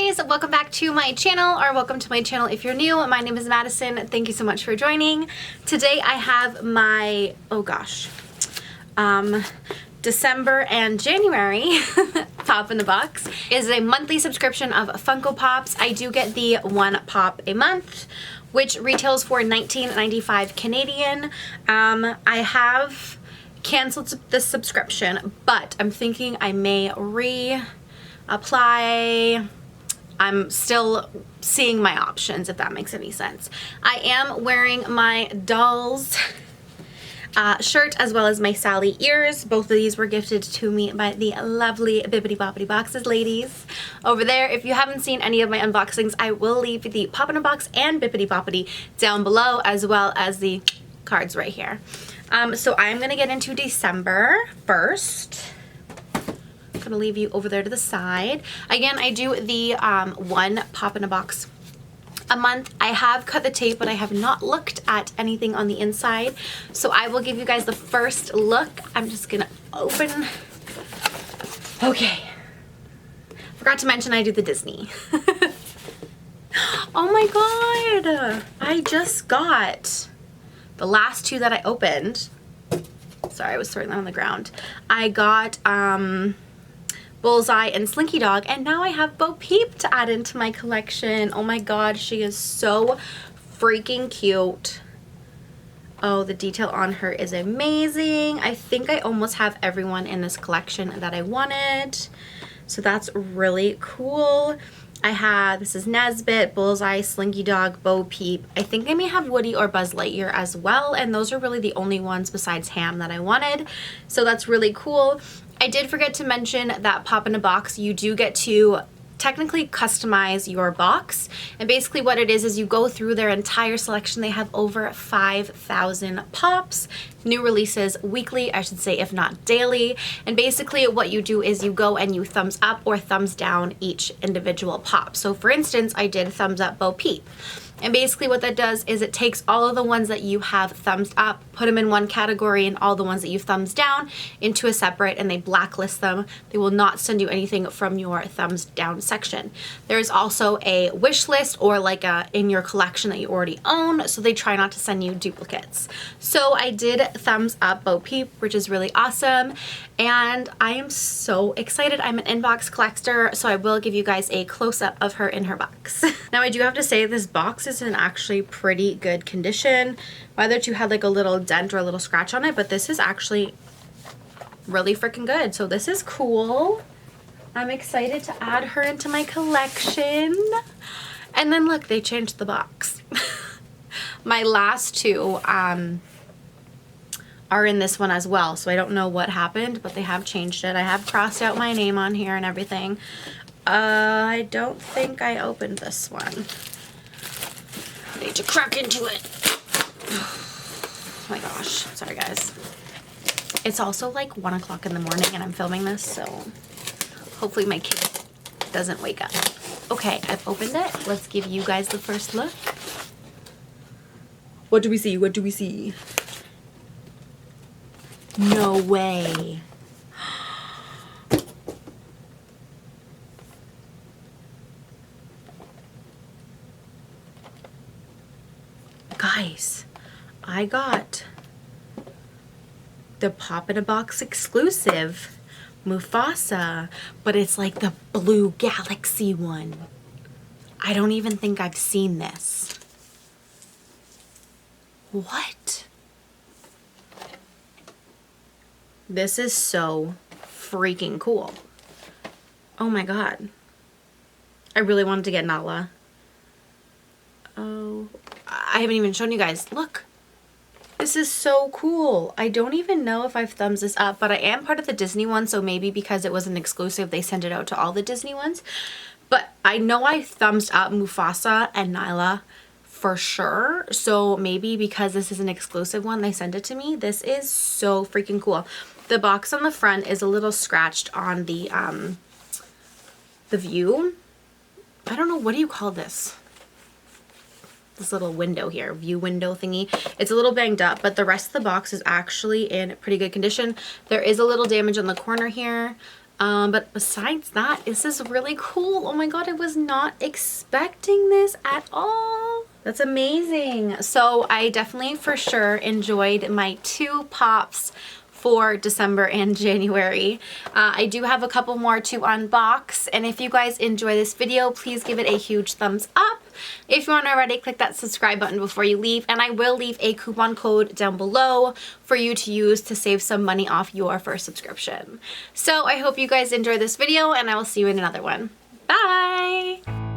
guys, welcome back to my channel, or welcome to my channel if you're new. My name is Madison. Thank you so much for joining. Today I have my, December and January Pop in the Box. It is a monthly subscription of Funko Pops. I do get the one pop a month, which retails for $19.95 Canadian. I have canceled this subscription, but I'm thinking I may reapply. I'm still seeing my options, if that makes any sense. I am wearing my dolls shirt as well as my Sally ears. Both of these were gifted to me by the lovely Bibbidi Boppity Boxes ladies over there. If you haven't seen any of my unboxings, I will leave the Pop in a Box and Bibbidi Boppity down below, as well as the cards right here. So I'm gonna get into December first. I'm gonna leave you over there to the side. Again, I do the one Pop in a Box a month. I have cut the tape, but I have not looked at anything on the inside. So I will give you guys the first look. I'm just gonna open. Okay. Forgot to mention I do the Disney. Oh my god. I just got the last two that I opened. Sorry, I was throwing them on the ground. I got Bullseye and Slinky Dog, and now I have Bo Peep to add into my collection. Oh my god, she is so freaking cute. Oh, the detail on her is amazing. I think I almost have everyone in this collection that I wanted, so that's really cool. I have, this is Nesbit, Bullseye, Slinky Dog, Bo Peep. I think I may have Woody or Buzz Lightyear as well, and those are really the only ones besides Ham that I wanted, so that's really cool. I did forget to mention that Pop in a Box, you do get to technically customize your box, and basically what it is you go through their entire selection. They have over 5,000 pops, new releases weekly, I should say, if not daily, and basically what you do is you go and you thumbs up or thumbs down each individual pop. So for instance, I did thumbs up Bo Peep. And basically what that does is it takes all of the ones that you have thumbs up, put them in one category, and all the ones that you thumbs down into a separate, and they blacklist them. They will not send you anything from your thumbs down section. There's also a wish list, or like a in your collection that you already own, so they try not to send you duplicates. So I did thumbs up Bo Peep, which is really awesome, and I am so excited. I'm an inbox collector, so I will give you guys a close-up of her in her box. Now I do have to say this box is in actually pretty good condition. Whether you had like a little dent or a little scratch on it, but this is actually really freaking good. So this is cool. I'm excited to add her into my collection. And then look, they changed the box. My last two are in this one as well, so I don't know what happened, but they have changed it. I have crossed out my name on here and everything. I don't think I opened this one. I need to crack into it. Oh my gosh, sorry guys. It's also like 1 o'clock in the morning and I'm filming this, so hopefully my kid doesn't wake up. Okay, I've opened it. Let's give you guys the first look. What do we see? What do we see? No way. Guys, I got the Pop in a Box exclusive Mufasa, but it's like the blue galaxy one. I don't even think I've seen this. What? This is so freaking cool. Oh my god. I really wanted to get Nala. Oh, I haven't even shown you guys. Look. This is so cool. I don't even know if I've thumbs this up, but I am part of the Disney one, so maybe because it was an exclusive, they sent it out to all the Disney ones. But I know I thumbs up Mufasa and Nyla for sure, so maybe because this is an exclusive one, they sent it to me. This is so freaking cool. The box on the front is a little scratched on the view. I don't know, what do you call this? This little window here, view window thingy. It's a little banged up, but the rest of the box is actually in pretty good condition. There is a little damage on the corner here. But besides that, this is really cool. Oh my god, I was not expecting this at all. That's amazing. So I definitely for sure enjoyed my 2 pops for December and January. I do have a couple more to unbox, and if you guys enjoy this video, please give it a huge thumbs up. If you aren't already, click that subscribe button before you leave, and I will leave a coupon code down below for you to use to save some money off your first subscription. So I hope you guys enjoyed this video, and I will see you in another one. Bye!